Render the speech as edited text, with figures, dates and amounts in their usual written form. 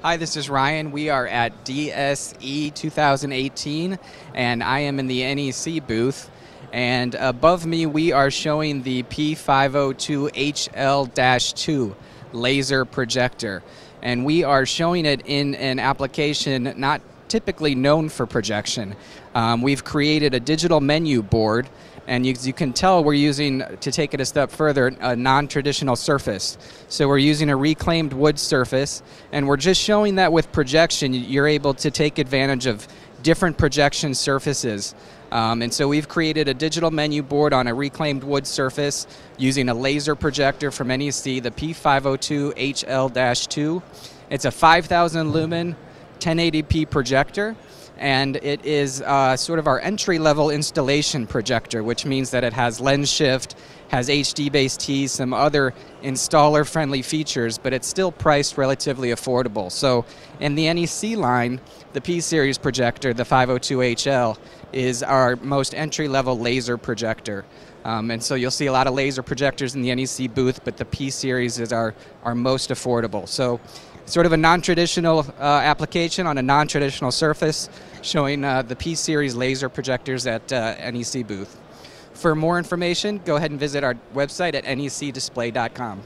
Hi, this is Ryan. We are at DSE 2018, and I am in the NEC booth. And above me, we are showing the P502HL-2 laser projector. And we are showing it in an application not typically known for projection. We've created a digital menu board, and you can tell we're using, to take it a step further, a non-traditional surface. So we're using a reclaimed wood surface, and we're just showing that with projection you're able to take advantage of different projection surfaces. And so we've created a digital menu board on a reclaimed wood surface using a laser projector from NEC, the P502HL-2. It's a 5,000 lumen 1080p projector, and it is sort of our entry-level installation projector, which means that it has lens shift, has HD-based T, some other installer-friendly features, but it's still priced relatively affordable. So in the NEC line, the P-series projector, the 502HL, is our most entry-level laser projector. And so you'll see a lot of laser projectors in the NEC booth, but the P-series is our most affordable. So sort of a non-traditional application on a non-traditional surface, showing the P-series laser projectors at NEC booth. For more information, go ahead and visit our website at necdisplay.com.